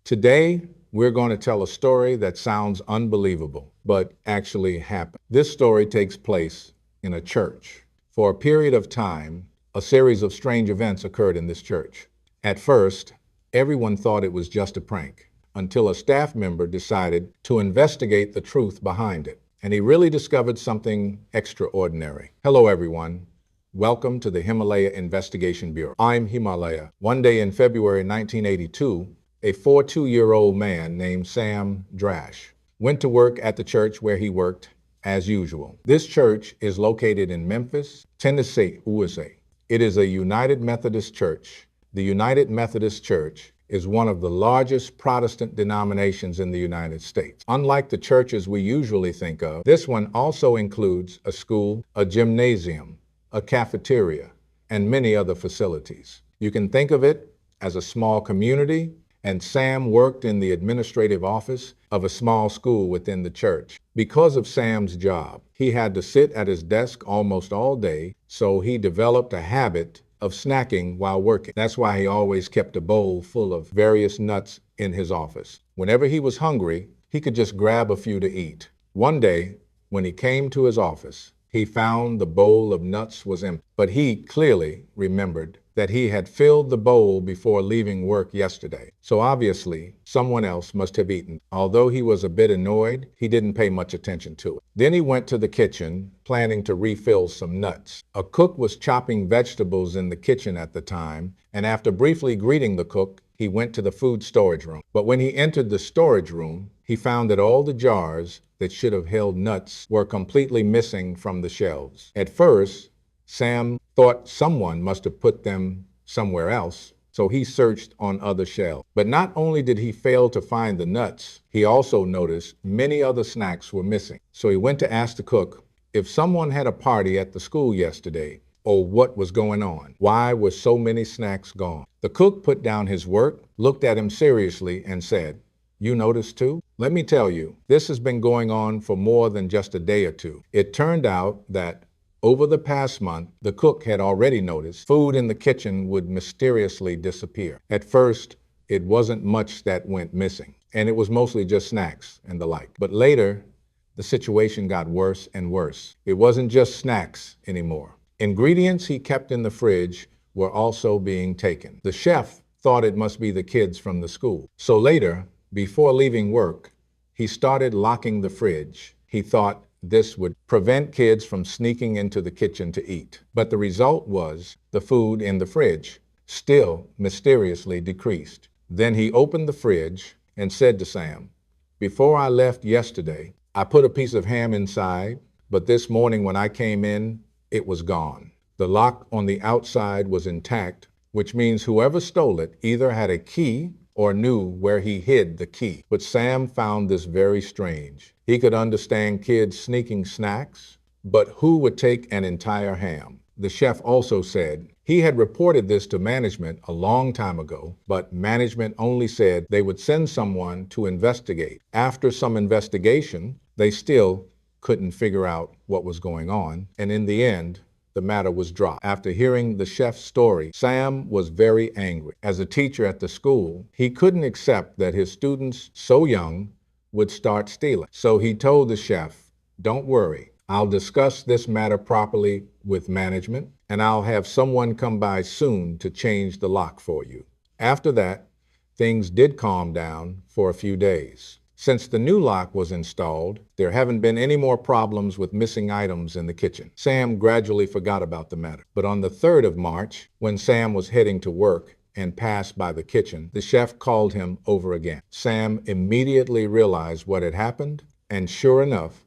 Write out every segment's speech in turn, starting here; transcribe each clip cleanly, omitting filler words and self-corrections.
Today, we're going to tell a story that sounds unbelievable, but actually happened. This story takes place in a church. For a period of time, a series of strange events occurred in this church. At first, everyone thought it was just a prank, until a staff member decided to investigate the truth behind it. And he really discovered something extraordinary. Hello, everyone. Welcome to the Himalaya Investigation Bureau. I'm Himalaya. One day in February 1982, a 42-year-old man named Sam Drash went to work at the church where he worked as usual. This church is located in Memphis, Tennessee, USA. It is a United Methodist church. The United Methodist Church is one of the largest Protestant denominations in the United States. Unlike the churches we usually think of, this one also includes a school, a gymnasium, a cafeteria, and many other facilities. You can think of it as a small community, and Sam worked in the administrative office of a small school within the church. Because of Sam's job, he had to sit at his desk almost all day, so he developed a habit of snacking while working. That's why he always kept a bowl full of various nuts in his office. Whenever he was hungry, he could just grab a few to eat. One day, when he came to his office, he found the bowl of nuts was empty, but he clearly remembered that he had filled the bowl before leaving work yesterday. So obviously, someone else must have eaten. Although he was a bit annoyed, he didn't pay much attention to it. Then he went to the kitchen, planning to refill some nuts. A cook was chopping vegetables in the kitchen at the time, and after briefly greeting the cook, he went to the food storage room. But when he entered the storage room, he found that all the jars that should have held nuts were completely missing from the shelves. At first, Sam thought someone must have put them somewhere else, so he searched on other shelves. But not only did he fail to find the nuts, he also noticed many other snacks were missing. So he went to ask the cook if someone had a party at the school yesterday or what was going on. Why were so many snacks gone? The cook put down his work, looked at him seriously, and said, "You noticed too? Let me tell you, this has been going on for more than just a day or two." It turned out that over the past month, the cook had already noticed food in the kitchen would mysteriously disappear. At first, it wasn't much that went missing, and it was mostly just snacks and the like. But later, the situation got worse and worse. It wasn't just snacks anymore. Ingredients he kept in the fridge were also being taken. The chef thought it must be the kids from the school. So later, before leaving work, he started locking the fridge. He thought this would prevent kids from sneaking into the kitchen to eat. But the result was the food in the fridge still mysteriously decreased. Then he opened the fridge and said to Sam, "Before I left yesterday, I put a piece of ham inside, but this morning when I came in, it was gone. The lock on the outside was intact, which means whoever stole it either had a key or knew where he hid the key." But Sam found this very strange. He could understand kids sneaking snacks, but who would take an entire ham? The chef also said he had reported this to management a long time ago, but management only said they would send someone to investigate. After some investigation, they still couldn't figure out what was going on, and in the end, the matter was dropped. After hearing the chef's story, Sam was very angry. As a teacher at the school, he couldn't accept that his students, so young, would start stealing. So he told the chef, "Don't worry, I'll discuss this matter properly with management, and I'll have someone come by soon to change the lock for you." After that, things did calm down for a few days. Since the new lock was installed, there haven't been any more problems with missing items in the kitchen. Sam gradually forgot about the matter. But on the 3rd of March, when Sam was heading to work and passed by the kitchen, the chef called him over again. Sam immediately realized what had happened, and sure enough,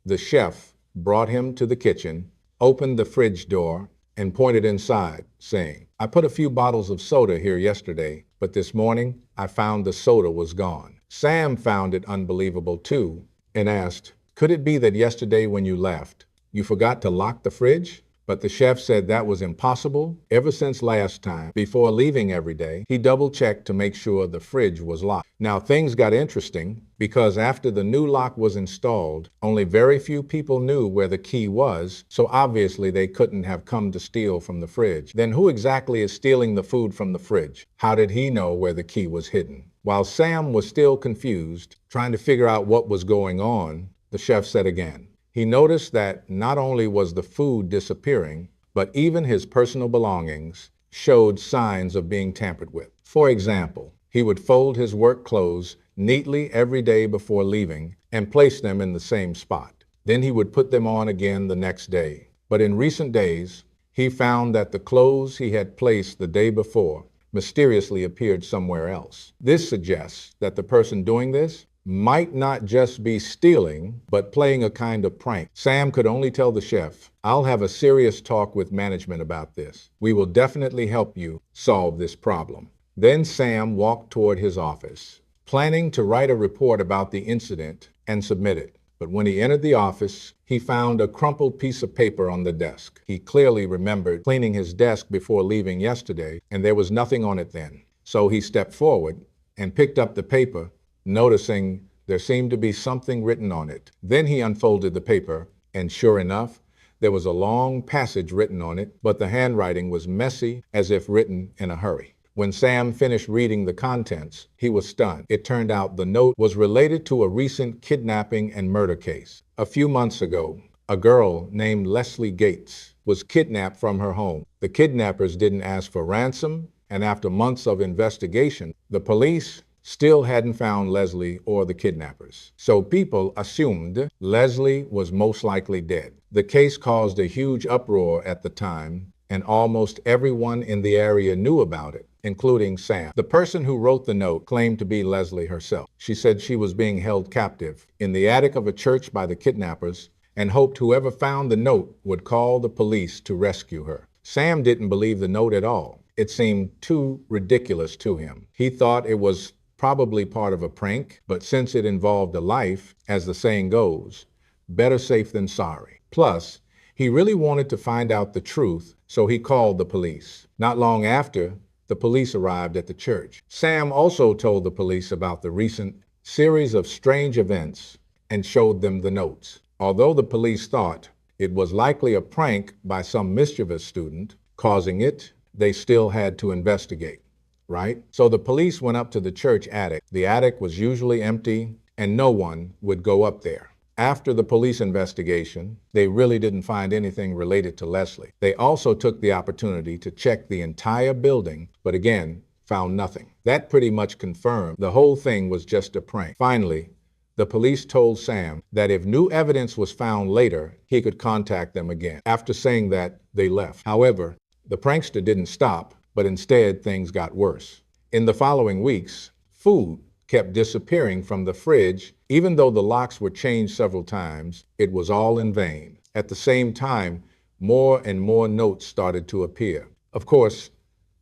the chef brought him to the kitchen, opened the fridge door, and pointed inside, saying, "I put a few bottles of soda here yesterday, but this morning I found the soda was gone." Sam found it unbelievable too and asked, "Could it be that yesterday when you left, you forgot to lock the fridge?" But the chef said that was impossible. Ever since last time, before leaving every day, he double-checked to make sure the fridge was locked. Now things got interesting because after the new lock was installed, only very few people knew where the key was, so obviously they couldn't have come to steal from the fridge. Then who exactly is stealing the food from the fridge? How did he know where the key was hidden? While Sam was still confused, trying to figure out what was going on, the chef said again. He noticed that not only was the food disappearing, but even his personal belongings showed signs of being tampered with. For example, he would fold his work clothes neatly every day before leaving and place them in the same spot. Then he would put them on again the next day. But in recent days, he found that the clothes he had placed the day before mysteriously appeared somewhere else. This suggests that the person doing this might not just be stealing, but playing a kind of prank. Sam could only tell the chef, "I'll have a serious talk with management about this. We will definitely help you solve this problem." Then Sam walked toward his office, planning to write a report about the incident and submit it. But when he entered the office, he found a crumpled piece of paper on the desk. He clearly remembered cleaning his desk before leaving yesterday, and there was nothing on it then. So he stepped forward and picked up the paper, noticing there seemed to be something written on it. Then he unfolded the paper, and sure enough, there was a long passage written on it, but the handwriting was messy, as if written in a hurry. When Sam finished reading the contents, he was stunned. It turned out the note was related to a recent kidnapping and murder case. A few months ago, a girl named Leslie Gates was kidnapped from her home. The kidnappers didn't ask for ransom, and after months of investigation, the police still hadn't found Leslie or the kidnappers. So people assumed Leslie was most likely dead. The case caused a huge uproar at the time, and almost everyone in the area knew about it, including Sam. The person who wrote the note claimed to be Leslie herself. She said she was being held captive in the attic of a church by the kidnappers and hoped whoever found the note would call the police to rescue her. Sam didn't believe the note at all. It seemed too ridiculous to him. He thought it was probably part of a prank, but since it involved a life, as the saying goes, better safe than sorry. Plus, he really wanted to find out the truth, so he called the police. Not long after, the police arrived at the church. Sam also told the police about the recent series of strange events and showed them the notes. Although the police thought it was likely a prank by some mischievous student causing it, they still had to investigate, right? So the police went up to the church attic. The attic was usually empty and no one would go up there. After the police investigation, they really didn't find anything related to Leslie. They also took the opportunity to check the entire building, but again, found nothing. That pretty much confirmed the whole thing was just a prank. Finally, the police told Sam that if new evidence was found later, he could contact them again. After saying that, they left. However, the prankster didn't stop, but instead things got worse. In the following weeks, food kept disappearing from the fridge. Even though the locks were changed several times, it was all in vain. At the same time, more and more notes started to appear. Of course,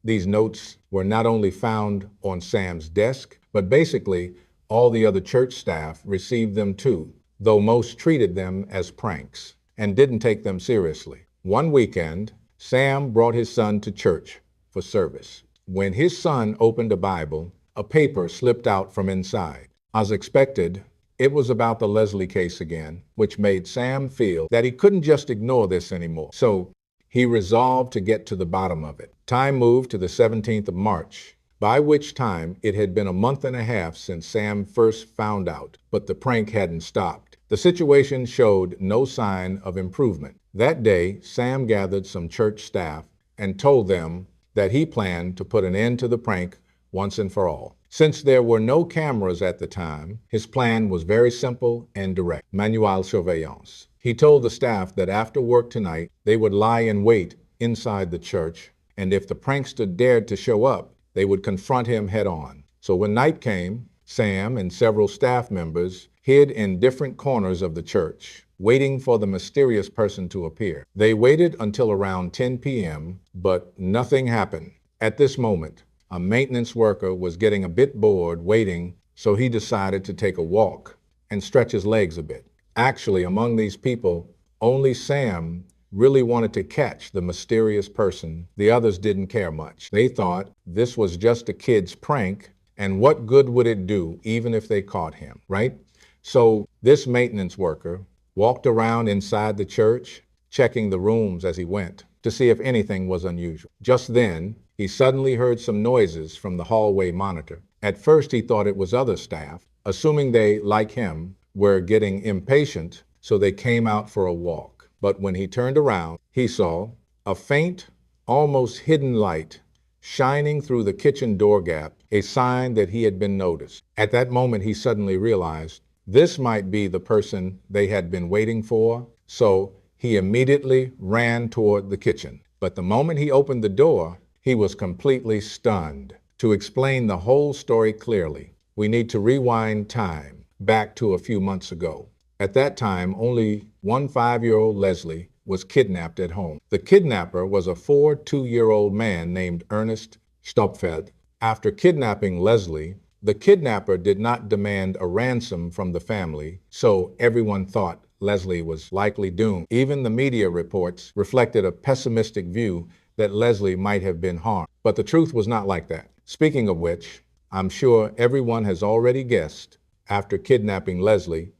these notes were not only found on Sam's desk, but basically all the other church staff received them too, though most treated them as pranks and didn't take them seriously. One weekend, Sam brought his son to church for service. When his son opened a Bible, a paper slipped out from inside. As expected, it was about the Leslie case again, which made Sam feel that he couldn't just ignore this anymore. So he resolved to get to the bottom of it. Time moved to the 17th of March, by which time it had been a month and a half since Sam first found out, but the prank hadn't stopped. The situation showed no sign of improvement. That day, Sam gathered some church staff and told them that he planned to put an end to the prank once and for all. Since there were no cameras at the time, his plan was very simple and direct. Manual surveillance. He told the staff that after work tonight, they would lie in wait inside the church, and if the prankster dared to show up, they would confront him head on. So when night came, Sam and several staff members hid in different corners of the church, waiting for the mysterious person to appear. They waited until around 10 p.m., but nothing happened. At this moment, a maintenance worker was getting a bit bored waiting, so he decided to take a walk and stretch his legs a bit. Actually, among these people, only Sam really wanted to catch the mysterious person. The others didn't care much. They thought this was just a kid's prank, and what good would it do even if they caught him, right? So this maintenance worker walked around inside the church, checking the rooms as he went to see if anything was unusual. Just then, he suddenly heard some noises from the hallway monitor. At first, he thought it was other staff, assuming they, like him, were getting impatient, so they came out for a walk. But when he turned around, he saw a faint, almost hidden light shining through the kitchen door gap, a sign that he had been noticed. At that moment, he suddenly realized this might be the person they had been waiting for, so he immediately ran toward the kitchen. But the moment he opened the door, he was completely stunned. To explain the whole story clearly, we need to rewind time back to a few months ago. At that time, only one 5-year-old Leslie was kidnapped at home. The kidnapper was a 2-year-old man named Ernest Stopfeld. After kidnapping Leslie, the kidnapper did not demand a ransom from the family, so everyone thought Leslie was likely doomed. Even the media reports reflected a pessimistic view that Leslie might have been harmed. But the truth was not like that. Speaking of which, I'm sure everyone has already guessed, after kidnapping Leslie,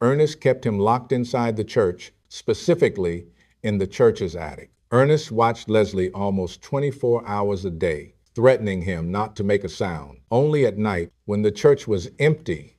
Ernest kept him locked inside the church, specifically in the church's attic. Ernest watched Leslie almost 24 hours a day, threatening him not to make a sound. Only at night, when the church was empty,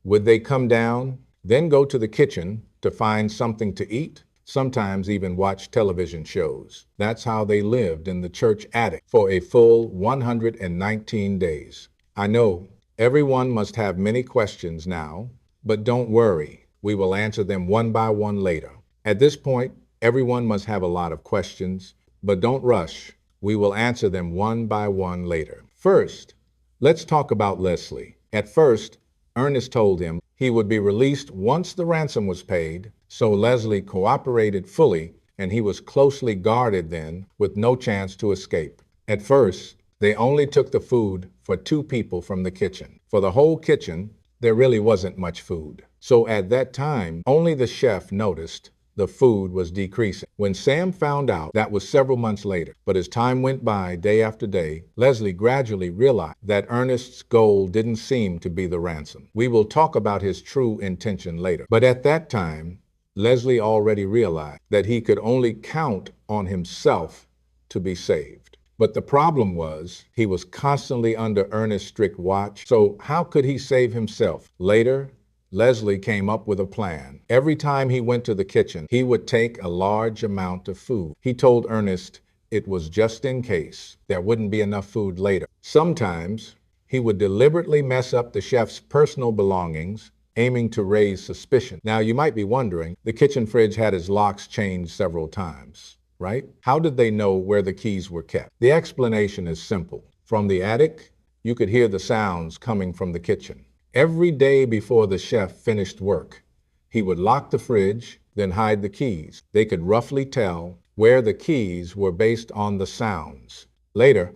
would they come down, then go to the kitchen to find something to eat, sometimes even watch television shows. That's how they lived in the church attic for a full 119 days. I know everyone must have many questions now, but don't worry, we will answer them one by one later. At this point, everyone must have a lot of questions, but don't rush. We will answer them one by one later. First, let's talk about Leslie. At first, Ernest told him he would be released once the ransom was paid, so Leslie cooperated fully, and he was closely guarded then, with no chance to escape. At first, they only took the food for 2 people from the kitchen. For the whole kitchen, there really wasn't much food. So at that time, only the chef noticed the food was decreasing. When Sam found out, that was several months later. But as time went by, day after day, Leslie gradually realized that Ernest's goal didn't seem to be the ransom. We will talk about his true intention later. But at that time, Leslie already realized that he could only count on himself to be saved. But the problem was, he was constantly under Ernest's strict watch, so how could he save himself? Later, Leslie came up with a plan. Every time he went to the kitchen, he would take a large amount of food. He told Ernest it was just in case there wouldn't be enough food later. Sometimes, he would deliberately mess up the chef's personal belongings, aiming to raise suspicion. Now, you might be wondering, the kitchen fridge had its locks changed several times, right? How did they know where the keys were kept? The explanation is simple. From the attic, you could hear the sounds coming from the kitchen. Every day before the chef finished work, he would lock the fridge, then hide the keys. They could roughly tell where the keys were based on the sounds. Later,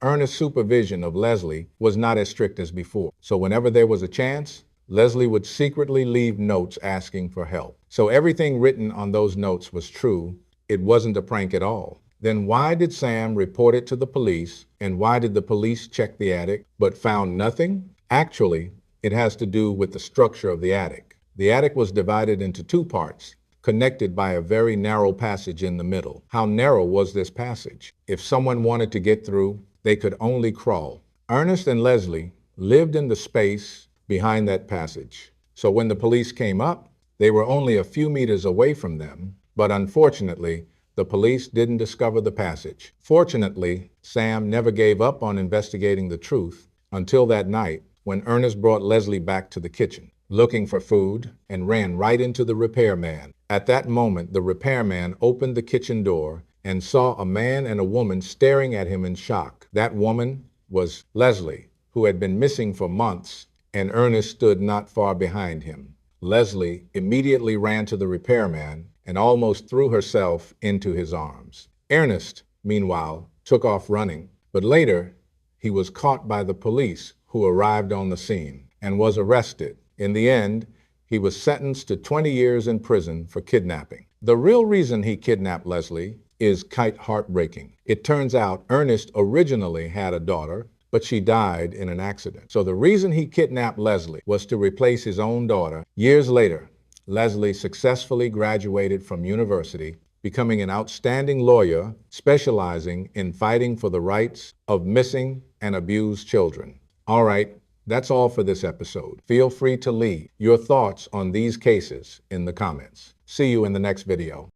Ernest's supervision of Leslie was not as strict as before. So whenever there was a chance, Leslie would secretly leave notes asking for help. So everything written on those notes was true. It wasn't a prank at all. Then why did Sam report it to the police, and why did the police check the attic but found nothing? Actually, it has to do with the structure of the attic. The attic was divided into 2 parts, connected by a very narrow passage in the middle. How narrow was this passage? If someone wanted to get through, they could only crawl. Ernest and Leslie lived in the space behind that passage. So when the police came up, they were only a few meters away from them, but unfortunately, the police didn't discover the passage. Fortunately, Sam never gave up on investigating the truth until that night, when Ernest brought Leslie back to the kitchen, looking for food, and ran right into the repairman. At that moment, the repairman opened the kitchen door and saw a man and a woman staring at him in shock. That woman was Leslie, who had been missing for months, and Ernest stood not far behind him. Leslie immediately ran to the repairman and almost threw herself into his arms. Ernest, meanwhile, took off running, but later he was caught by the police, who arrived on the scene and was arrested. In the end, he was sentenced to 20 years in prison for kidnapping. The real reason he kidnapped Leslie is quite heartbreaking. It turns out Ernest originally had a daughter, but she died in an accident. So the reason he kidnapped Leslie was to replace his own daughter. Years later, Leslie successfully graduated from university, becoming an outstanding lawyer specializing in fighting for the rights of missing and abused children. All right, that's all for this episode. Feel free to leave your thoughts on these cases in the comments. See you in the next video.